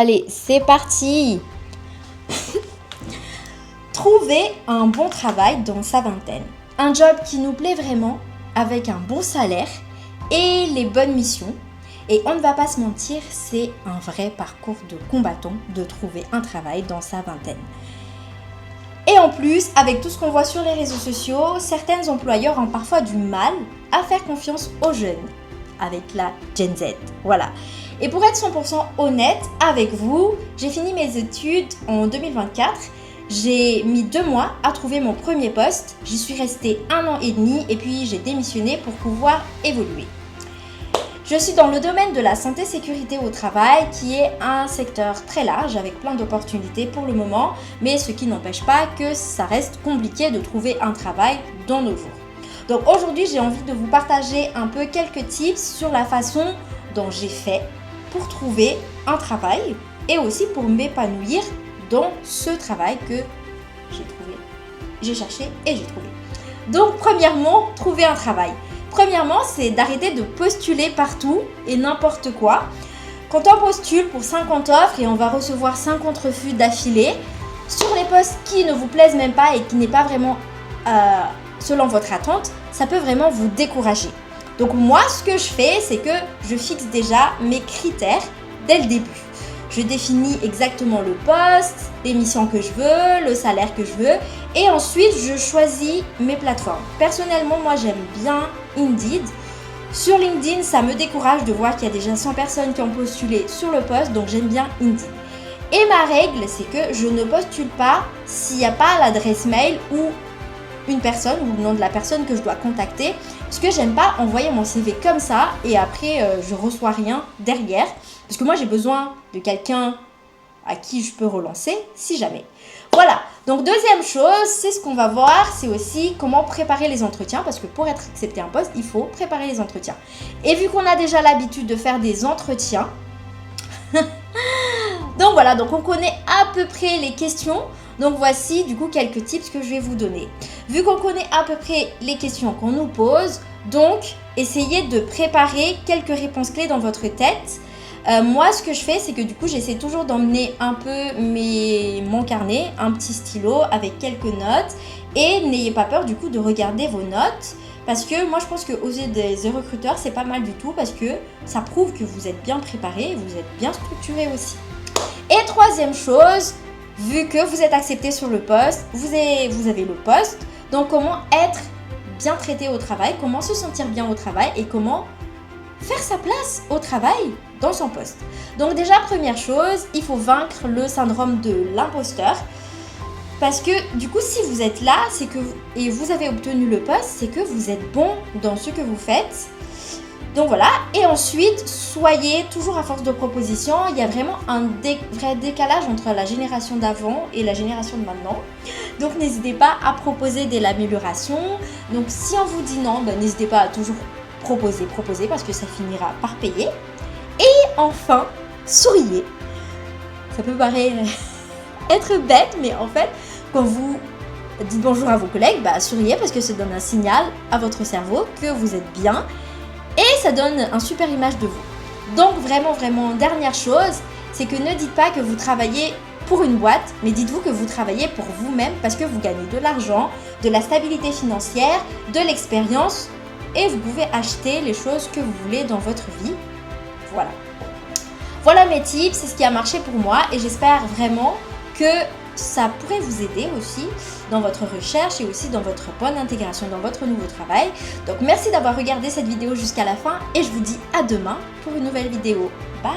Allez, c'est parti. Trouver un bon travail dans sa vingtaine. Un job qui nous plaît vraiment, avec un bon salaire et les bonnes missions. Et on ne va pas se mentir, c'est un vrai parcours de combattant de trouver un travail dans sa vingtaine. Et en plus, avec tout ce qu'on voit sur les réseaux sociaux, certains employeurs ont parfois du mal à faire confiance aux jeunes, avec la Gen Z. Voilà. Et pour être 100% honnête avec vous, j'ai fini mes études en 2024. J'ai mis 2 mois à trouver mon premier poste. J'y suis restée 1 an et demi et puis j'ai démissionné pour pouvoir évoluer. Je suis dans le domaine de la santé-sécurité au travail, qui est un secteur très large avec plein d'opportunités pour le moment, mais ce qui n'empêche pas que ça reste compliqué de trouver un travail dans nos jours. Donc aujourd'hui, j'ai envie de vous partager un peu quelques tips sur la façon dont j'ai fait pour trouver un travail et aussi pour m'épanouir dans ce travail que j'ai cherché et j'ai trouvé. Donc premièrement, trouver un travail. Premièrement, c'est d'arrêter de postuler partout et n'importe quoi. Quand on postule pour 50 offres et on va recevoir 50 refus d'affilée sur les postes qui ne vous plaisent même pas et qui n'est pas vraiment selon votre attente, ça peut vraiment vous décourager. Donc moi, ce que je fais, c'est que je fixe déjà mes critères dès le début. Je définis exactement le poste, les missions que je veux, le salaire que je veux et ensuite je choisis mes plateformes. Personnellement, moi j'aime bien Indeed. Sur LinkedIn, ça me décourage de voir qu'il y a déjà 100 personnes qui ont postulé sur le poste, donc j'aime bien Indeed. Et ma règle, c'est que je ne postule pas s'il n'y a pas l'adresse mail ou une personne ou le nom de la personne que je dois contacter, parce que j'aime pas envoyer mon CV comme ça et après je reçois rien derrière, parce que moi j'ai besoin de quelqu'un à qui je peux relancer si jamais. Voilà, donc deuxième chose, c'est ce qu'on va voir, c'est aussi comment préparer les entretiens, parce que pour être accepté un poste, il faut préparer les entretiens. Et vu qu'on a déjà l'habitude de faire des entretiens, donc voilà, donc on connaît à peu près les questions. Donc voici du coup quelques tips que je vais vous donner. Vu qu'on connaît à peu près les questions qu'on nous pose, donc essayez de préparer quelques réponses clés dans votre tête. Moi ce que je fais, c'est que du coup j'essaie toujours d'emmener un peu mon carnet, un petit stylo avec quelques notes. Et n'ayez pas peur du coup de regarder vos notes. Parce que moi je pense qu'aux yeux des recruteurs c'est pas mal du tout, parce que ça prouve que vous êtes bien préparé, vous êtes bien structuré aussi. Et troisième chose, vu que vous êtes accepté sur le poste, vous avez le poste, donc comment être bien traité au travail, comment se sentir bien au travail et comment faire sa place au travail dans son poste. Donc déjà, première chose, il faut vaincre le syndrome de l'imposteur. Parce que du coup, si vous êtes là, et vous avez obtenu le poste, c'est que vous êtes bon dans ce que vous faites. Donc voilà, et ensuite, soyez toujours à force de propositions. Il y a vraiment un vrai décalage entre la génération d'avant et la génération de maintenant. Donc n'hésitez pas à proposer de l'amélioration. Donc si on vous dit non, n'hésitez pas à toujours proposer, parce que ça finira par payer. Et enfin, souriez. Ça peut paraître être bête, mais en fait, quand vous dites bonjour à vos collègues, souriez parce que ça donne un signal à votre cerveau que vous êtes bien. Et ça donne une super image de vous. Donc vraiment, dernière chose, c'est que ne dites pas que vous travaillez pour une boîte, mais dites-vous que vous travaillez pour vous-même parce que vous gagnez de l'argent, de la stabilité financière, de l'expérience et vous pouvez acheter les choses que vous voulez dans votre vie. Voilà. Voilà mes tips, c'est ce qui a marché pour moi et j'espère vraiment que ça pourrait vous aider aussi dans votre recherche et aussi dans votre bonne intégration dans votre nouveau travail. Donc merci d'avoir regardé cette vidéo jusqu'à la fin et je vous dis à demain pour une nouvelle vidéo. Bye!